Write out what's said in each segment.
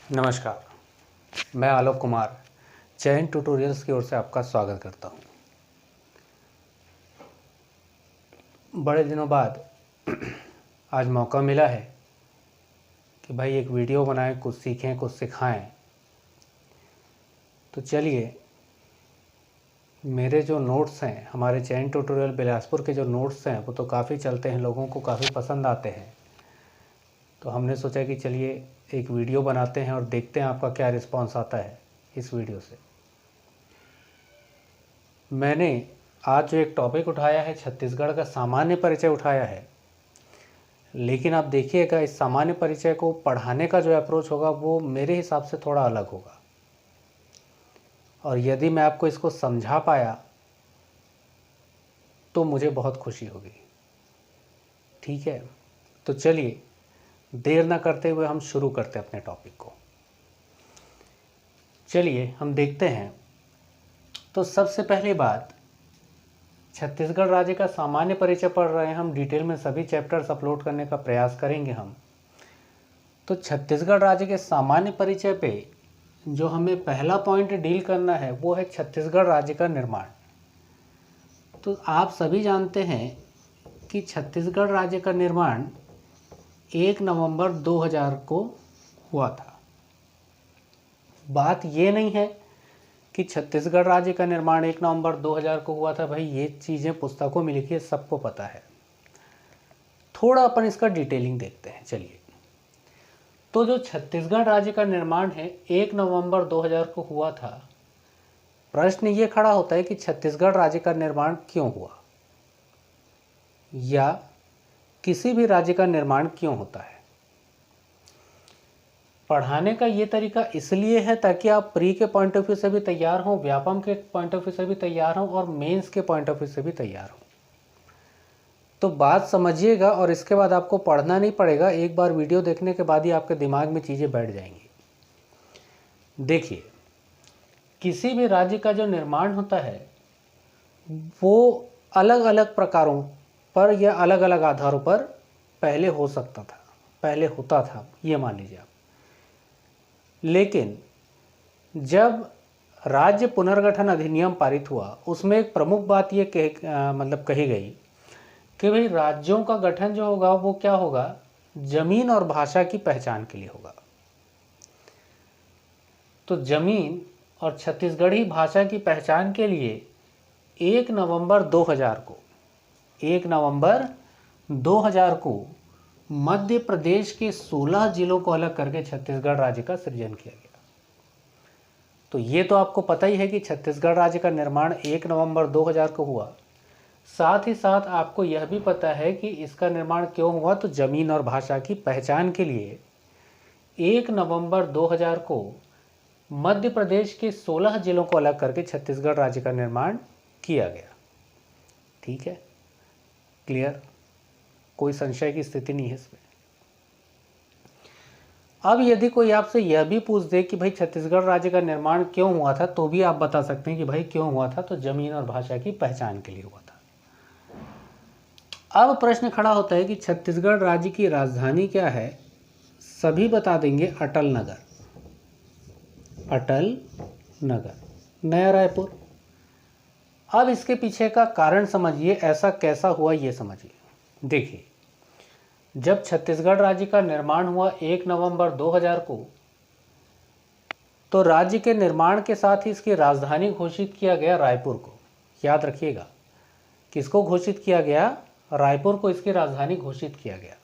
नमस्कार, मैं आलोक कुमार चयन ट्यूटोरियल्स की ओर से आपका स्वागत करता हूं। बड़े दिनों बाद आज मौका मिला है कि भाई एक वीडियो बनाएं, कुछ सीखें, कुछ सिखाएं। तो चलिए, मेरे जो नोट्स हैं, हमारे चयन ट्यूटोरियल बिलासपुर के जो नोट्स हैं वो तो काफ़ी चलते हैं, लोगों को काफ़ी पसंद आते हैं। तो हमने सोचा कि चलिए एक वीडियो बनाते हैं और देखते हैं आपका क्या रिस्पांस आता है इस वीडियो से। मैंने आज जो एक टॉपिक उठाया है, छत्तीसगढ़ का सामान्य परिचय उठाया है, लेकिन आप देखिएगा इस सामान्य परिचय को पढ़ाने का जो अप्रोच होगा वो मेरे हिसाब से थोड़ा अलग होगा। और यदि मैं आपको इसको समझा पाया तो मुझे बहुत खुशी होगी। ठीक है, तो चलिए देर ना करते हुए हम शुरू करते हैं अपने टॉपिक को। चलिए हम देखते हैं। तो सबसे पहली बात, छत्तीसगढ़ राज्य का सामान्य परिचय पढ़ रहे हैं हम, डिटेल में सभी चैप्टर्स अपलोड करने का प्रयास करेंगे हम। तो छत्तीसगढ़ राज्य के सामान्य परिचय पे जो हमें पहला पॉइंट डील करना है वो है छत्तीसगढ़ राज्य का निर्माण। तो आप सभी जानते हैं कि छत्तीसगढ़ राज्य का निर्माण 1 नवंबर 2000 को हुआ था। बात ये नहीं है कि छत्तीसगढ़ राज्य का निर्माण 1 नवंबर 2000 को हुआ था, भाई ये चीज़ें पुस्तकों में लिखी है, सबको पता है। थोड़ा अपन इसका डिटेलिंग देखते हैं। चलिए, तो जो छत्तीसगढ़ राज्य का निर्माण है 1 नवंबर 2000 को हुआ था। प्रश्न ये खड़ा होता है कि छत्तीसगढ़ राज्य का निर्माण क्यों हुआ, या किसी भी राज्य का निर्माण क्यों होता है। पढ़ाने का ये तरीका इसलिए है ताकि आप प्री के पॉइंट ऑफ व्यू से भी तैयार हों, व्यापम के पॉइंट ऑफ व्यू से भी तैयार हों और मेंस के पॉइंट ऑफ व्यू से भी तैयार हों। तो बात समझिएगा और इसके बाद आपको पढ़ना नहीं पड़ेगा, एक बार वीडियो देखने के बाद ही आपके दिमाग में चीज़ें बैठ जाएंगी। देखिए, किसी भी राज्य का जो निर्माण होता है वो अलग अलग प्रकारों पर या अलग अलग आधारों पर पहले हो सकता था, पहले होता था, ये मान लीजिए आप। लेकिन जब राज्य पुनर्गठन अधिनियम पारित हुआ उसमें एक प्रमुख बात ये कही गई कि भाई राज्यों का गठन जो होगा वो क्या होगा, जमीन और भाषा की पहचान के लिए होगा। तो जमीन और छत्तीसगढ़ी भाषा की पहचान के लिए 1 नवंबर 2000 को मध्य प्रदेश के 16 जिलों को अलग करके छत्तीसगढ़ राज्य का सृजन किया गया। तो ये तो आपको पता ही है कि छत्तीसगढ़ राज्य का निर्माण 1 नवंबर 2000 को हुआ। साथ ही साथ आपको यह भी पता है कि इसका निर्माण क्यों हुआ, तो जमीन और भाषा की पहचान के लिए 1 नवंबर 2000 को मध्य प्रदेश के 16 जिलों को अलग करके छत्तीसगढ़ राज्य का निर्माण किया गया। ठीक है, क्लियर, कोई संशय की स्थिति नहीं है इसमें। अब यदि कोई आपसे यह भी पूछ दे कि भाई छत्तीसगढ़ राज्य का निर्माण क्यों हुआ था, तो भी आप बता सकते हैं कि भाई क्यों हुआ था, तो जमीन और भाषा की पहचान के लिए हुआ था। अब प्रश्न खड़ा होता है कि छत्तीसगढ़ राज्य की राजधानी क्या है। सभी बता देंगे अटल नगर, अटल नगर, नया रायपुर। अब इसके पीछे का कारण समझिए, ऐसा कैसा हुआ ये समझिए। देखिए, जब छत्तीसगढ़ राज्य का निर्माण हुआ 1 नवंबर 2000 को, तो राज्य के निर्माण के साथ ही इसकी राजधानी घोषित किया गया रायपुर को। याद रखिएगा, किसको घोषित किया गया, रायपुर को इसकी राजधानी घोषित किया गया।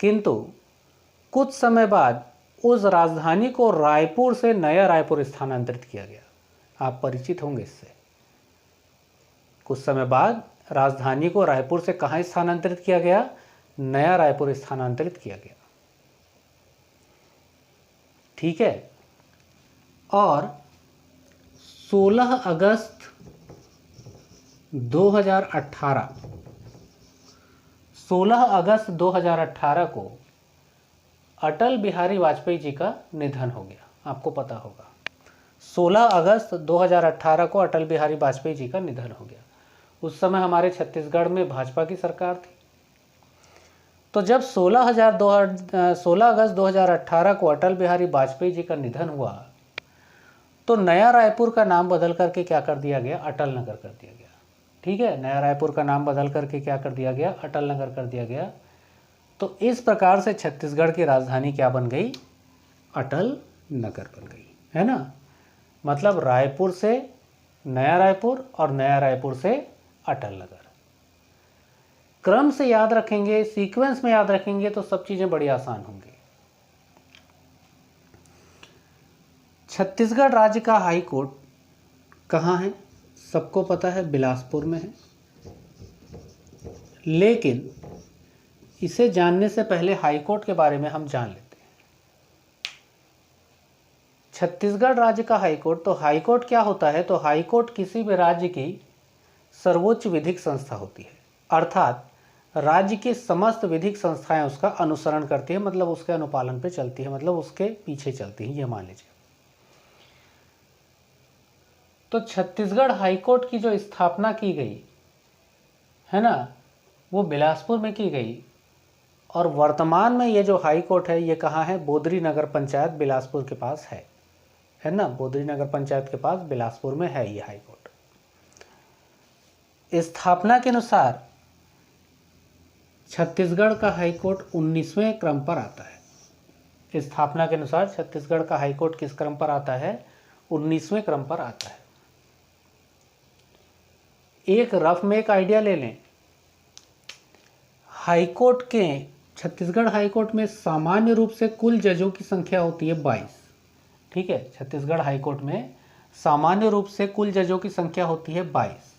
किंतु कुछ समय बाद उस राजधानी को रायपुर से नया रायपुर स्थानांतरित किया गया। आप परिचित होंगे इससे। कुछ समय बाद राजधानी को रायपुर से कहां स्थानांतरित किया गया, नया रायपुर स्थानांतरित किया गया। ठीक है, और 16 अगस्त 2018 को अटल बिहारी वाजपेयी जी का निधन हो गया। आपको पता होगा 16 अगस्त 2018 को अटल बिहारी वाजपेयी जी का निधन हो गया। उस समय हमारे छत्तीसगढ़ में भाजपा की सरकार थी। तो जब 16 अगस्त 2018 को अटल बिहारी वाजपेयी जी का निधन हुआ तो नया रायपुर का नाम बदल करके क्या कर दिया गया, अटल नगर कर दिया गया। ठीक है, नया रायपुर का नाम बदल करके क्या कर दिया गया, अटल नगर कर दिया गया। तो इस प्रकार से छत्तीसगढ़ की राजधानी क्या बन गई, अटल नगर बन गई, है ना। मतलब रायपुर से नया रायपुर और नया रायपुर से अटल नगर। क्रम से याद रखेंगे, सीक्वेंस में याद रखेंगे तो सब चीज़ें बड़ी आसान होंगी। छत्तीसगढ़ राज्य का हाई कोर्ट कहाँ है, सबको पता है बिलासपुर में है। लेकिन इसे जानने से पहले हाई कोर्ट के बारे में हम जान लेते हैं। छत्तीसगढ़ राज्य का हाई कोर्ट, तो हाई कोर्ट क्या होता है, तो हाई कोर्ट किसी भी राज्य की सर्वोच्च विधिक संस्था होती है, अर्थात राज्य की समस्त विधिक संस्थाएं उसका अनुसरण करती है, मतलब उसके अनुपालन पे चलती है, मतलब उसके पीछे चलती है, ये मान लीजिए। तो छत्तीसगढ़ हाईकोर्ट की जो स्थापना की गई है ना, वो बिलासपुर में की गई। और वर्तमान में ये जो हाई कोर्ट है ये कहाँ है, बोदरी नगर पंचायत बिलासपुर के पास है ना, बोदरी नगर पंचायत के पास बिलासपुर में है ये हाई कोर्ट। स्थापना के अनुसार छत्तीसगढ़ का हाई कोर्ट 19वें क्रम पर आता है। स्थापना के अनुसार छत्तीसगढ़ का हाई कोर्ट किस क्रम पर आता है, 19वें क्रम पर आता है। एक रफ में एक आइडिया ले लें, हाई कोर्ट के छत्तीसगढ़ हाई कोर्ट में सामान्य रूप से कुल जजों की संख्या होती है 22। ठीक है, छत्तीसगढ़ हाई कोर्ट में सामान्य रूप से कुल जजों की संख्या होती है 22,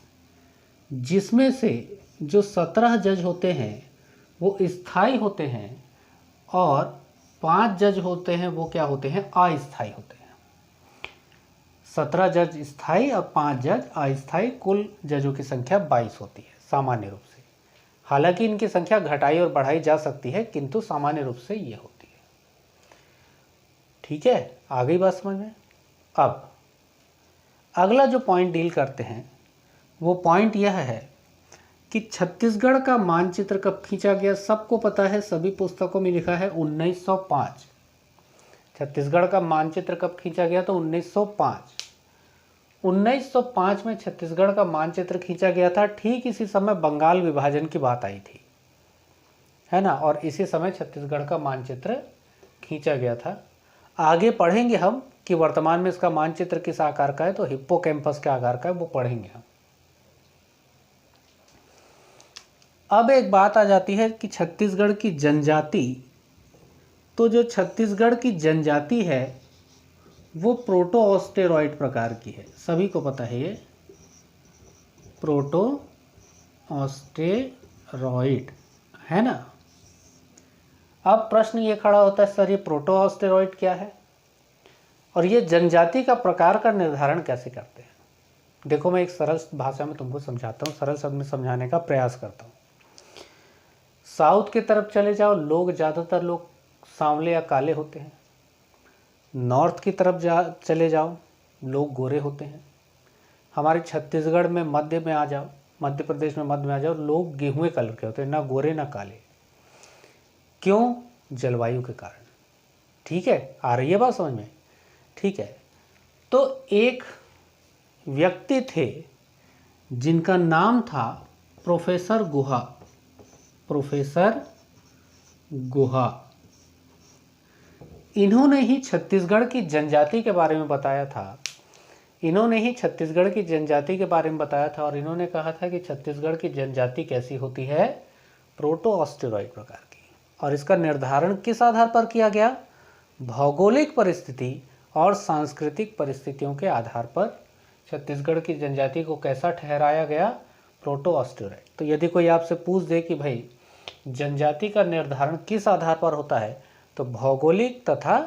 जिसमें से जो 17 जज होते हैं वो स्थायी होते हैं और 5 जज होते हैं वो क्या होते हैं, अस्थायी होते हैं। 17 जज स्थायी और 5 जज अस्थायी, कुल जजों की संख्या 22 होती है सामान्य रूप से। हालांकि इनकी संख्या घटाई और बढ़ाई जा सकती है, किंतु सामान्य रूप से ये होती है। ठीक है, आ गई बात समझ में। अब अगला जो पॉइंट डील करते हैं वो पॉइंट यह है कि छत्तीसगढ़ का मानचित्र कब खींचा गया, सबको पता है, सभी पुस्तकों में लिखा है 1905। छत्तीसगढ़ का मानचित्र कब खींचा गया, तो 1905। 1905 में छत्तीसगढ़ का मानचित्र खींचा गया था। ठीक इसी समय बंगाल विभाजन की बात आई थी, है ना, और इसी समय छत्तीसगढ़ का मानचित्र खींचा गया था। आगे पढ़ेंगे हम कि वर्तमान में इसका मानचित्र किस आकार का है, तो हिप्पोकैम्पस के आकार का है, वो पढ़ेंगे हम। अब एक बात आ जाती है कि छत्तीसगढ़ की जनजाति, तो जो छत्तीसगढ़ की जनजाति है वो प्रोटो ऑस्टेरॉइड प्रकार की है, सभी को पता है ये प्रोटो ऑस्टेरॉइड है ना। अब प्रश्न ये खड़ा होता है, सर ये प्रोटो ऑस्टेरॉइड क्या है और ये जनजाति का प्रकार का निर्धारण कैसे करते हैं। देखो मैं एक सरल भाषा में तुमको समझाता हूँ, सरल शब्द में समझाने का प्रयास करता हूँ। साउथ की तरफ चले जाओ, लोग ज़्यादातर लोग सांवले या काले होते हैं। नॉर्थ की तरफ चले जाओ, लोग गोरे होते हैं। हमारे छत्तीसगढ़ में मध्य में आ जाओ, मध्य प्रदेश में मध्य में आ जाओ, लोग गेहुए कलर के होते हैं, ना गोरे ना काले। क्यों, जलवायु के कारण। ठीक है, आ रही है बात समझ में। ठीक है, तो एक व्यक्ति थे जिनका नाम था प्रोफेसर गुहा। प्रोफेसर गुहा, इन्होंने ही छत्तीसगढ़ की जनजाति के बारे में बताया था। इन्होंने ही छत्तीसगढ़ की जनजाति के बारे में बताया था और इन्होंने कहा था कि छत्तीसगढ़ की जनजाति कैसी होती है, प्रोटो ऑस्टेरॉइड प्रकार की। और इसका निर्धारण किस आधार पर किया गया, भौगोलिक परिस्थिति और सांस्कृतिक परिस्थितियों के आधार पर छत्तीसगढ़ की जनजाति को कैसा ठहराया गया, प्रोटो ऑस्टेरॉइड। तो यदि कोई आपसे पूछ दे कि भाई जनजाति का निर्धारण किस आधार पर होता है, तो भौगोलिक तथा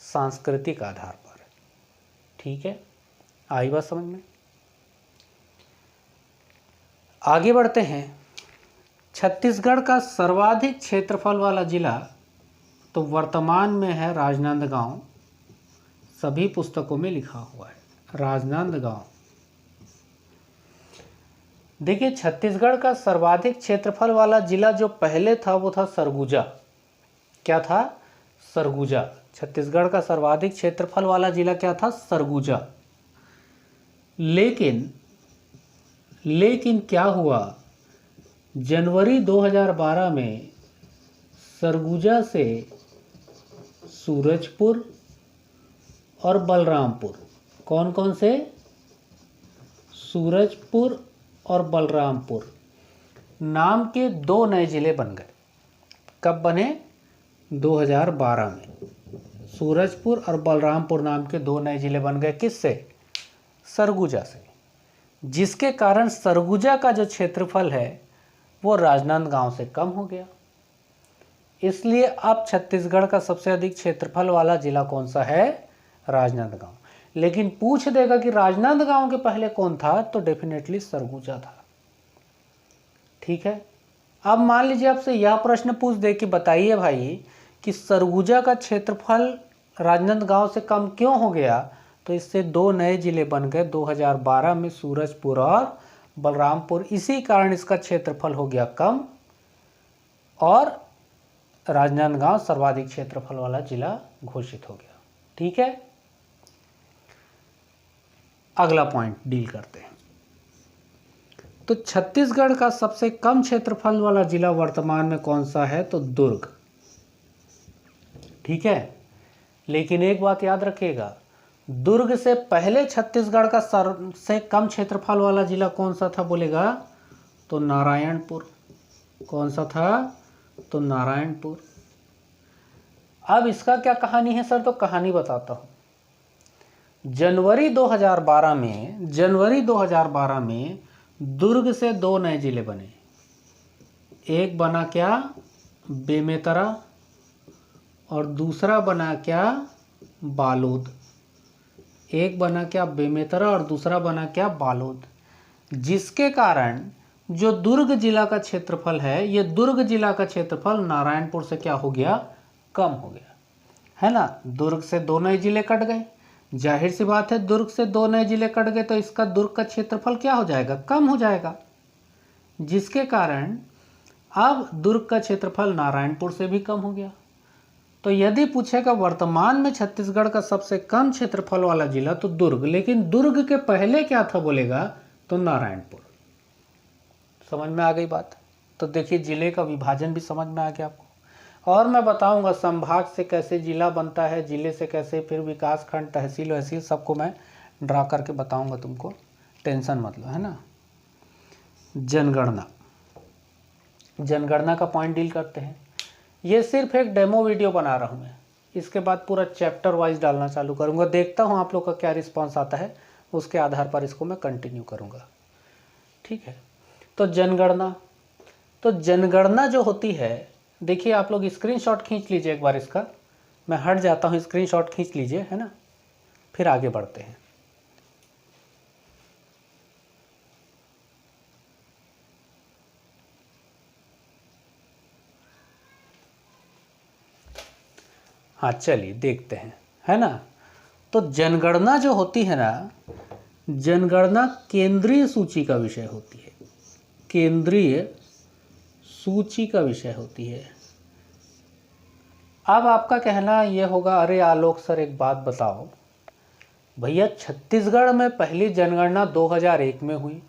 सांस्कृतिक आधार पर। ठीक है, आई बात समझ में। आगे बढ़ते हैं। छत्तीसगढ़ का सर्वाधिक क्षेत्रफल वाला जिला तो वर्तमान में है राजनांदगांव, सभी पुस्तकों में लिखा हुआ है राजनांदगांव। देखिए छत्तीसगढ़ का सर्वाधिक क्षेत्रफल वाला जिला जो पहले था वो था सरगुजा। क्या था? सरगुजा। छत्तीसगढ़ का सर्वाधिक क्षेत्रफल वाला जिला क्या था? सरगुजा। लेकिन क्या हुआ, जनवरी 2012 में सरगुजा से सूरजपुर और बलरामपुर, कौन कौन से? सूरजपुर और बलरामपुर नाम के 2 नए जिले बन गए। कब बने? 2012 में सूरजपुर और बलरामपुर नाम के 2 नए जिले बन गए। किससे? सरगुजा से। जिसके कारण सरगुजा का जो क्षेत्रफल है वो राजनांदगांव से कम हो गया। इसलिए अब छत्तीसगढ़ का सबसे अधिक क्षेत्रफल वाला जिला कौन सा है? राजनांदगांव। लेकिन पूछ देगा कि राजनांदगांव के पहले कौन था, तो डेफिनेटली सरगुजा था। ठीक है। अब मान लीजिए आपसे यह प्रश्न पूछ दे कि बताइए भाई कि सरगुजा का क्षेत्रफल राजनांदगांव से कम क्यों हो गया, तो इससे 2 नए जिले बन गए 2012 में, सूरजपुर और बलरामपुर। इसी कारण इसका क्षेत्रफल हो गया कम और राजनांदगांव सर्वाधिक क्षेत्रफल वाला जिला घोषित हो गया। ठीक है। अगला पॉइंट डील करते हैं। तो छत्तीसगढ़ का सबसे कम क्षेत्रफल वाला जिला वर्तमान में कौन सा है? तो दुर्ग। ठीक है। लेकिन एक बात याद रखिएगा, दुर्ग से पहले छत्तीसगढ़ का सबसे कम क्षेत्रफल वाला जिला कौन सा था बोलेगा? तो नारायणपुर। कौन सा था? तो नारायणपुर। अब इसका क्या कहानी है सर? तो कहानी बताता हूं। जनवरी 2012 में दुर्ग से 2 नए जिले बने। एक बना क्या? बेमेतरा, और दूसरा बना क्या? बालोद। एक बना क्या? बेमेतरा, और दूसरा बना क्या? बालोद। जिसके कारण जो दुर्ग जिला का क्षेत्रफल है, ये दुर्ग जिला का क्षेत्रफल नारायणपुर से क्या हो गया? कम हो गया, है ना। दुर्ग से 2 नए जिले कट गए। जाहिर सी बात है, दुर्ग से 2 नए जिले कट गए तो इसका दुर्ग का क्षेत्रफल क्या हो जाएगा? कम हो जाएगा। जिसके कारण अब दुर्ग का क्षेत्रफल नारायणपुर से भी कम हो गया। तो यदि पूछेगा वर्तमान में छत्तीसगढ़ का सबसे कम क्षेत्रफल वाला जिला, तो दुर्ग। लेकिन दुर्ग के पहले क्या था बोलेगा? तो नारायणपुर। समझ में आ गई बात? तो देखिए जिले का विभाजन भी समझ में आ गया आपको। और मैं बताऊंगा संभाग से कैसे जिला बनता है, जिले से कैसे फिर विकास खंड, तहसील वहसील, सबको मैं ड्रा करके बताऊंगा तुमको, टेंशन मत लो, है ना। जनगणना का पॉइंट डील करते हैं। ये सिर्फ एक डेमो वीडियो बना रहा हूँ मैं, इसके बाद पूरा चैप्टर वाइज डालना चालू करूँगा। देखता हूँ आप लोग का क्या रिस्पॉन्स आता है, उसके आधार पर इसको मैं कंटिन्यू करूँगा। ठीक है। तो जनगणना जो होती है, देखिए आप लोग स्क्रीनशॉट खींच लीजिए एक बार इसका। मैं हट जाता हूँ, स्क्रीनशॉट खींच लीजिए, है ना, फिर आगे बढ़ते हैं। हाँ चलिए देखते हैं, है ना। तो जनगणना जो होती है ना, जनगणना केंद्रीय सूची का विषय होती है। केंद्रीय सूची का विषय होती है। अब आपका कहना ये होगा, अरे आलोक सर एक बात बताओ भैया, छत्तीसगढ़ में पहली जनगणना 2001 में हुई,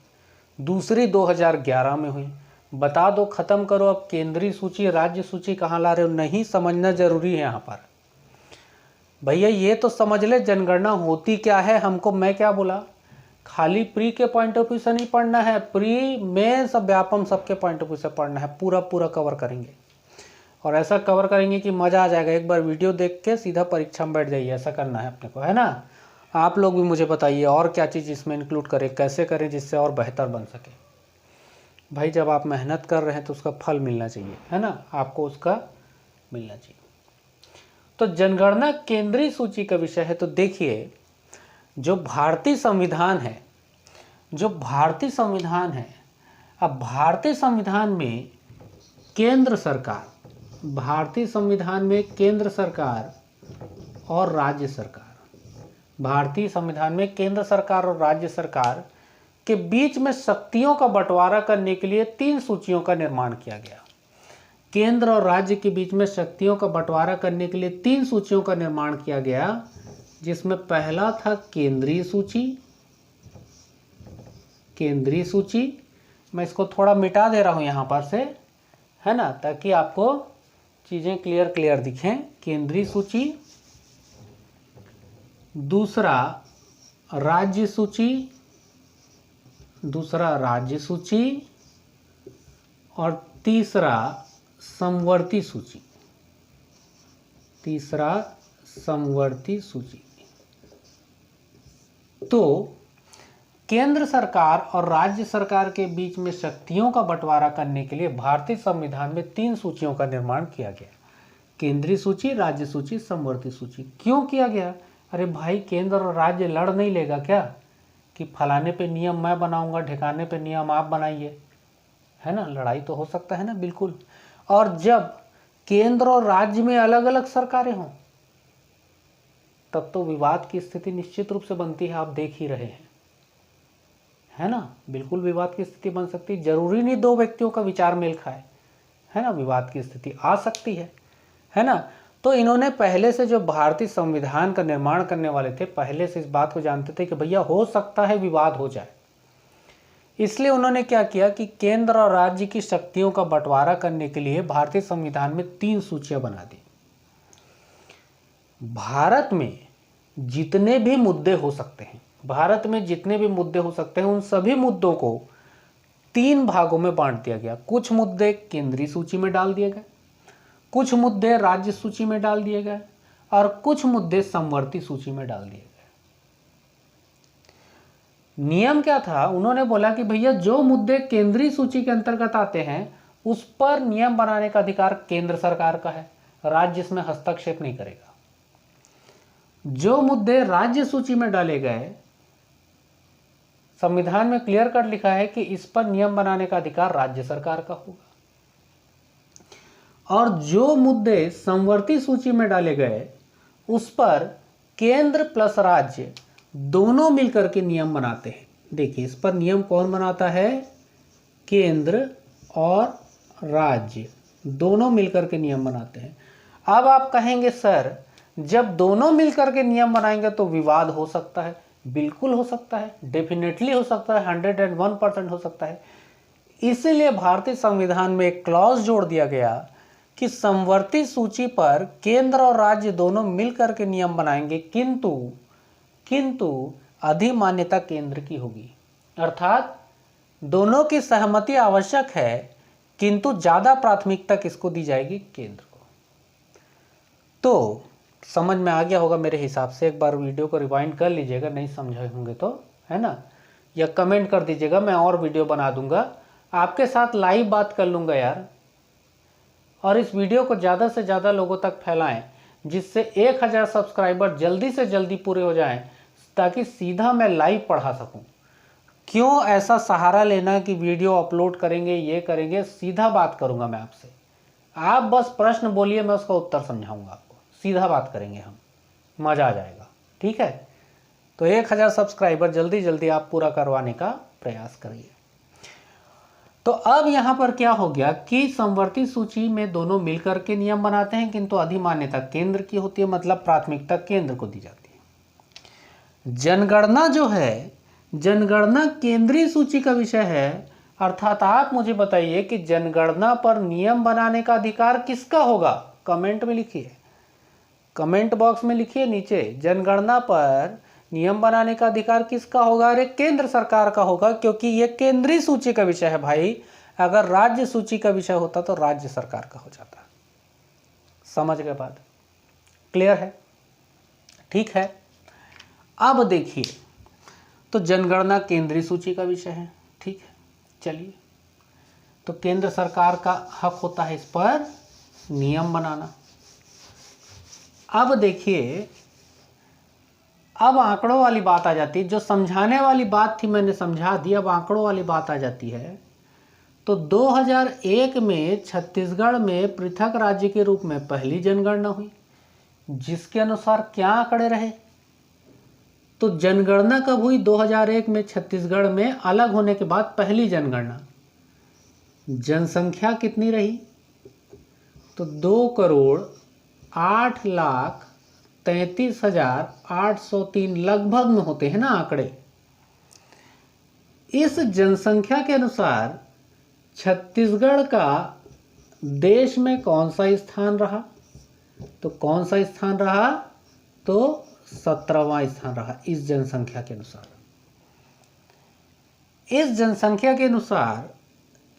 दूसरी 2011 में हुई, बता दो, ख़त्म करो। अब केंद्रीय सूची राज्य सूची कहाँ ला रहे हो? नहीं, समझना जरूरी है यहाँ पर भैया। ये तो समझ ले जनगणना होती क्या है। हमको मैं क्या बोला, खाली प्री के पॉइंट ऑफ व्यू से नहीं पढ़ना है, प्री में सब व्यापम सबके पॉइंट ऑफ व्यू से पढ़ना है। पूरा पूरा कवर करेंगे और ऐसा कवर करेंगे कि मज़ा आ जाएगा। एक बार वीडियो देख के सीधा परीक्षा में बैठ जाइए, ऐसा करना है अपने को, है ना। आप लोग भी मुझे बताइए और क्या चीज़ इसमें इंक्लूड करें, कैसे करें जिससे और बेहतर बन सके। भाई जब आप मेहनत कर रहे हैं तो उसका फल मिलना चाहिए, है ना, आपको उसका मिलना चाहिए। तो जनगणना केंद्रीय सूची का विषय है। तो देखिए जो भारतीय संविधान है, अब भारतीय संविधान में केंद्र सरकार, और राज्य सरकार, भारतीय संविधान में केंद्र सरकार और राज्य सरकार के बीच में शक्तियों का बंटवारा करने के लिए 3 सूचियों का निर्माण किया गया। केंद्र और राज्य के बीच में शक्तियों का बंटवारा करने के लिए 3 सूचियों का निर्माण किया गया, जिसमें पहला था केंद्रीय सूची। केंद्रीय सूची, मैं इसको थोड़ा मिटा दे रहा हूं यहां पर से, है ना, ताकि आपको चीजें क्लियर दिखें। केंद्रीय सूची, दूसरा राज्य सूची, और तीसरा समवर्ती सूची। तो केंद्र सरकार और राज्य सरकार के बीच में शक्तियों का बंटवारा करने के लिए भारतीय संविधान में 3 सूचियों का निर्माण किया गया। केंद्रीय सूची, राज्य सूची, समवर्ती सूची। क्यों किया गया? अरे भाई, केंद्र और राज्य लड़ नहीं लेगा क्या कि फलाने पे नियम मैं बनाऊंगा, ठिकाने पे नियम आप बनाइए, है ना। लड़ाई तो हो सकता है ना, बिल्कुल। और जब केंद्र और राज्य में अलग अलग सरकारें हों तब तो विवाद की स्थिति निश्चित रूप से बनती है, आप देख ही रहे हैं, है ना। बिल्कुल विवाद की स्थिति बन सकती है। जरूरी नहीं 2 व्यक्तियों का विचार मेल खाए, है ना, विवाद की स्थिति आ सकती है ना। तो इन्होंने पहले से, जो भारतीय संविधान का निर्माण करने वाले थे, पहले से इस बात को जानते थे कि भैया हो सकता है विवाद हो जाए। इसलिए उन्होंने क्या किया कि केंद्र और राज्य की शक्तियों का बंटवारा करने के लिए भारतीय संविधान में 3 सूचियां बना दी। भारत में जितने भी मुद्दे हो सकते हैं, उन सभी मुद्दों को 3 भागों में बांट दिया गया। कुछ मुद्दे केंद्रीय सूची में डाल दिए गए, कुछ मुद्दे राज्य सूची में डाल दिए गए, और कुछ मुद्दे समवर्ती सूची में डाल दिए गए। नियम क्या था? उन्होंने बोला कि भैया जो मुद्दे केंद्रीय सूची के अंतर्गत आते हैं उस पर नियम बनाने का अधिकार केंद्र सरकार का है, राज्य इसमें हस्तक्षेप नहीं करेगा। जो मुद्दे राज्य सूची में डाले गए, संविधान में क्लियर कट लिखा है कि इस पर नियम बनाने का अधिकार राज्य सरकार का होगा। और जो मुद्दे समवर्ती सूची में डाले गए उस पर केंद्र प्लस राज्य दोनों मिलकर के नियम बनाते हैं। देखिए, इस पर नियम कौन बनाता है? केंद्र और राज्य दोनों मिलकर के नियम बनाते हैं। अब आप कहेंगे सर, जब दोनों मिलकर के नियम बनाएंगे तो विवाद हो सकता है। बिल्कुल हो सकता है, डेफिनेटली हो सकता है, 101% हो सकता है। इसीलिए भारतीय संविधान में एक क्लॉज जोड़ दिया गया कि समवर्ती सूची पर केंद्र और राज्य दोनों मिलकर के नियम बनाएंगे, किंतु अधिमान्यता केंद्र की होगी। अर्थात दोनों की सहमति आवश्यक है, किंतु ज्यादा प्राथमिकता किसको दी जाएगी? केंद्र को। तो समझ में आ गया होगा मेरे हिसाब से। एक बार वीडियो को रिवाइंड कर लीजिएगा, नहीं समझे होंगे तो, है ना, या कमेंट कर दीजिएगा, मैं और वीडियो बना दूंगा, आपके साथ लाइव बात कर लूंगा यार। और इस वीडियो को ज़्यादा से ज़्यादा लोगों तक फैलाएं, जिससे 1000 सब्सक्राइबर जल्दी से जल्दी पूरे हो जाएं, ताकि सीधा मैं लाइव पढ़ा सकूं। क्यों ऐसा सहारा लेना कि वीडियो अपलोड करेंगे, ये करेंगे? सीधा बात करूंगा मैं आपसे, आप बस प्रश्न बोलिए, मैं उसका उत्तर समझाऊंगा आपको। सीधा बात करेंगे हम, मज़ा आ जाएगा, ठीक है। तो 1000 सब्सक्राइबर जल्दी जल्दी आप पूरा करवाने का प्रयास करिए। तो अब यहाँ पर क्या हो गया कि समवर्ती सूची में दोनों मिलकर के नियम बनाते हैं, किंतु अधिमान्यता केंद्र की होती है, मतलब प्राथमिकता केंद्र को दी जाती है। जनगणना जो है, जनगणना केंद्रीय सूची का विषय है। अर्थात आप मुझे बताइए कि जनगणना पर नियम बनाने का अधिकार किसका होगा? कमेंट में लिखिए, कमेंट बॉक्स में लिखिए नीचे, जनगणना पर नियम बनाने का अधिकार किसका होगा? अरे केंद्र सरकार का होगा, क्योंकि यह केंद्रीय सूची का विषय है भाई। अगर राज्य सूची का विषय होता तो राज्य सरकार का हो जाता। समझ गए बात? क्लियर है? ठीक है। अब देखिए, तो जनगणना केंद्रीय सूची का विषय है, ठीक है। चलिए, तो केंद्र सरकार का हक होता है इस पर नियम बनाना। अब देखिए, अब आंकड़ों वाली बात आ जाती है। जो समझाने वाली बात थी मैंने समझा दी, अब आंकड़ों वाली बात आ जाती है। तो 2001 में छत्तीसगढ़ में पृथक राज्य के रूप में पहली जनगणना हुई, जिसके अनुसार क्या आंकड़े रहे? तो जनगणना कब हुई? 2001 में छत्तीसगढ़ में अलग होने के बाद पहली जनगणना। जनसंख्या कितनी रही? तो 2,08,33,803 लगभग में होते हैं ना आंकड़े। इस जनसंख्या के अनुसार छत्तीसगढ़ का देश में कौन सा स्थान रहा? तो कौन सा स्थान रहा? तो 17वां स्थान रहा इस जनसंख्या के अनुसार। इस जनसंख्या के अनुसार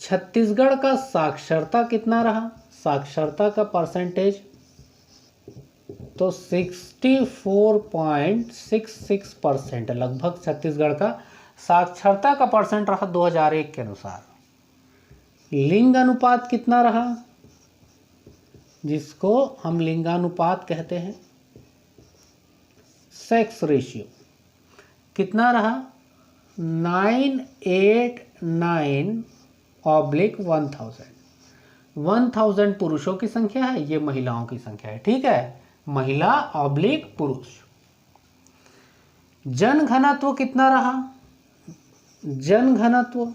छत्तीसगढ़ का साक्षरता कितना रहा? साक्षरता का परसेंटेज तो 64.66% लगभग छत्तीसगढ़ का साक्षरता का परसेंट रहा 2001 के अनुसार। लिंग अनुपात कितना रहा? जिसको हम लिंगानुपात कहते हैं, सेक्स रेशियो कितना रहा? 989/1000। 1000 पुरुषों की संख्या है, ये महिलाओं की संख्या है, ठीक है, महिला/पुरुष। जन घनत्व कितना रहा? जन घनत्व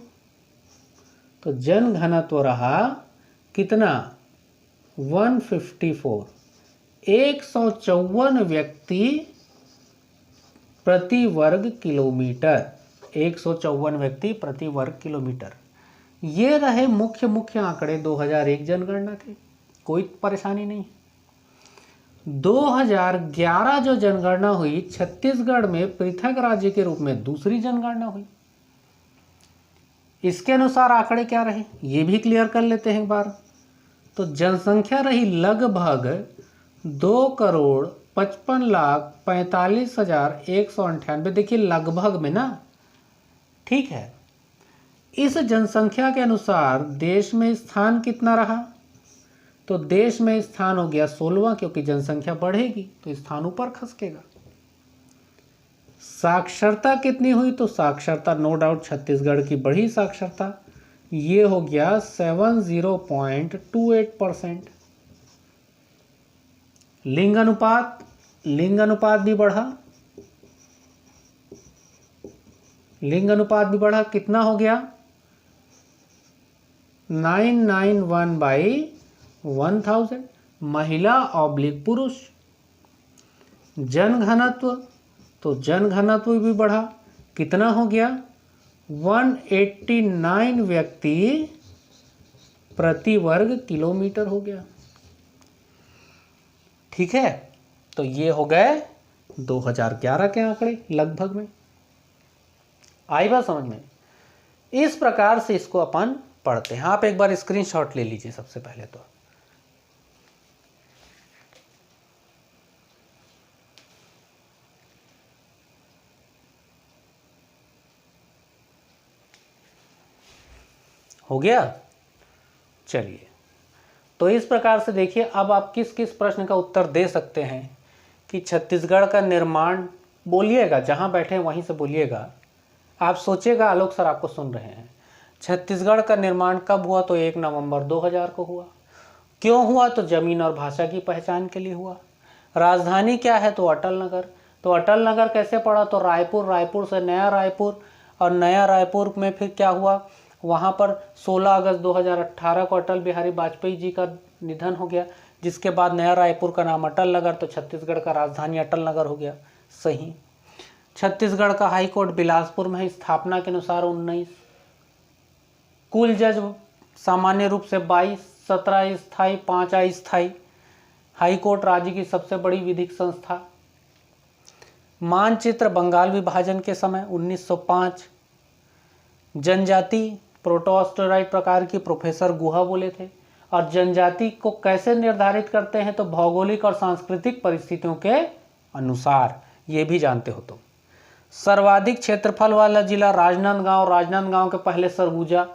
तो जन घनत्व रहा कितना? 154। 154 व्यक्ति प्रति वर्ग किलोमीटर। 154 व्यक्ति प्रति वर्ग किलोमीटर। ये रहे मुख्य आंकड़े 2001 जनगणना के। कोई परेशानी नहीं। 2011 जो जनगणना हुई, छत्तीसगढ़ में पृथक राज्य के रूप में दूसरी जनगणना हुई। इसके अनुसार आंकड़े क्या रहे ये भी क्लियर कर लेते हैं एक बार। तो जनसंख्या रही लगभग 2,55,45,198। देखिए लगभग में ना, ठीक है। इस जनसंख्या के अनुसार देश में स्थान कितना रहा? तो देश में स्थान हो गया 16वां, क्योंकि जनसंख्या बढ़ेगी तो स्थान ऊपर खसकेगा। साक्षरता कितनी हुई? तो साक्षरता नो डाउट छत्तीसगढ़ की बढ़ी साक्षरता, ये हो गया 70.28%। लिंग अनुपात भी बढ़ा। लिंग अनुपात भी बढ़ा, कितना हो गया? 991/1000 महिला/पुरुष। जन घनत्व तो जन घनत्व भी बढ़ा, कितना हो गया? 189 व्यक्ति प्रति वर्ग किलोमीटर हो गया, ठीक है। तो ये हो गए 2011 के आंकड़े लगभग में। आई बात समझ में? इस प्रकार से इसको अपन पढ़ते हैं। आप एक बार स्क्रीनशॉट ले लीजिए सबसे पहले तो। हो गया? चलिए, तो इस प्रकार से देखिए अब आप किस किस प्रश्न का उत्तर दे सकते हैं कि छत्तीसगढ़ का निर्माण, बोलिएगा जहां बैठे वहीं से बोलिएगा। आप सोचिएगा आलोक सर आपको सुन रहे हैं। छत्तीसगढ़ का निर्माण कब हुआ? तो 1 नवंबर 2000 को हुआ। क्यों हुआ? तो जमीन और भाषा की पहचान के लिए हुआ। राजधानी क्या है? तो अटल नगर। तो अटल नगर कैसे पड़ा? तो रायपुर, रायपुर से नया रायपुर, और नया रायपुर में फिर क्या हुआ? वहाँ पर 16 अगस्त 2018 को अटल बिहारी वाजपेयी जी का निधन हो गया, जिसके बाद नया रायपुर का नाम अटल नगर, तो छत्तीसगढ़ का राजधानी अटल नगर हो गया। सही। छत्तीसगढ़ का हाई कोर्ट बिलासपुर में है, स्थापना के अनुसार 19। कुल जज सामान्य रूप से 22, 17 स्थायी, 5 अस्थायी। हाई कोर्ट राज्य की सबसे बड़ी विधिक संस्था। मानचित्र बंगाल विभाजन के समय 1905। जनजाति प्रोटोस्टेरॉइड प्रकार की प्रोफेसर गुहा बोले थे। और जनजाति को कैसे निर्धारित करते हैं? तो भौगोलिक और सांस्कृतिक परिस्थितियों के अनुसार, ये भी जानते हो। तो सर्वाधिक क्षेत्रफल वाला जिला राजनांदगांव। राजनांदगांव के पहले सरगुजा,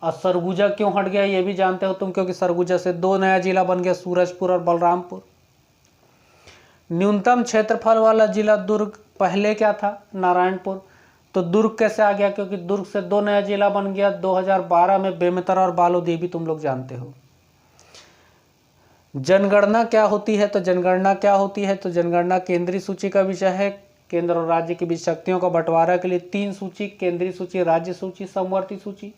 और सरगुजा क्यों हट गया ये भी जानते हो तुम, क्योंकि सरगुजा से 2 नया जिला बन गया, सूरजपुर और बलरामपुर। न्यूनतम क्षेत्रफल वाला जिला दुर्ग, पहले क्या था? नारायणपुर। तो दुर्ग कैसे आ गया? क्योंकि दुर्ग से 2 नया जिला बन गया 2012 में, बेमेतरा और बालोद, ये भी तुम लोग जानते हो। जनगणना क्या होती है? तो जनगणना क्या होती है? तो जनगणना केंद्रीय सूची का विषय है। केंद्र और राज्य के बीच शक्तियों का बंटवारा के लिए 3 सूची, केंद्रीय सूची, राज्य सूची, समवर्ती सूची।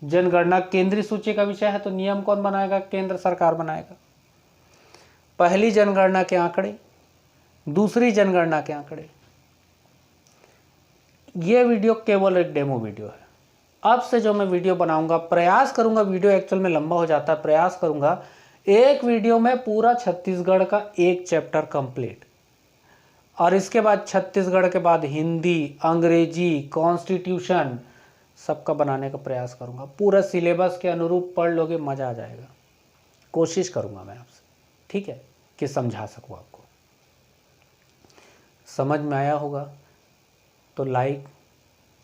जनगणना केंद्रीय सूची का विषय है तो नियम कौन बनाएगा? केंद्र सरकार बनाएगा। पहली जनगणना के आंकड़े, दूसरी जनगणना के आंकड़े। यह वीडियो केवल एक डेमो वीडियो है। अब से जो मैं वीडियो बनाऊंगा, प्रयास करूंगा, वीडियो एक्चुअल में लंबा हो जाता है, प्रयास करूंगा एक वीडियो में पूरा छत्तीसगढ़ का एक चैप्टर कंप्लीट, और इसके बाद छत्तीसगढ़ के बाद हिंदी, अंग्रेजी, कॉन्स्टिट्यूशन सबका बनाने का प्रयास करूंगा। पूरा सिलेबस के अनुरूप पढ़ लोगे, मज़ा आ जाएगा। कोशिश करूंगा मैं आपसे, ठीक है, कि समझा सकूं आपको। समझ में आया होगा तो लाइक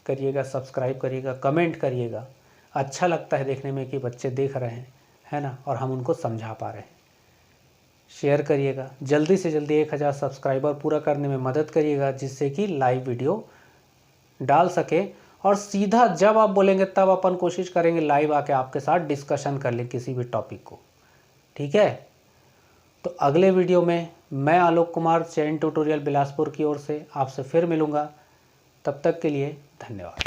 करिएगा, सब्सक्राइब करिएगा, कमेंट करिएगा। अच्छा लगता है देखने में कि बच्चे देख रहे हैं, है ना, और हम उनको समझा पा रहे हैं। शेयर करिएगा, जल्दी से जल्दी 1000 सब्सक्राइबर पूरा करने में मदद करिएगा, जिससे कि लाइव वीडियो डाल सके। और सीधा जब आप बोलेंगे तब अपन कोशिश करेंगे लाइव आके आपके साथ डिस्कशन कर ले किसी भी टॉपिक को, ठीक है। तो अगले वीडियो में मैं आलोक कुमार, चैन ट्यूटोरियल बिलासपुर की ओर से आपसे फिर मिलूँगा। तब तक के लिए धन्यवाद।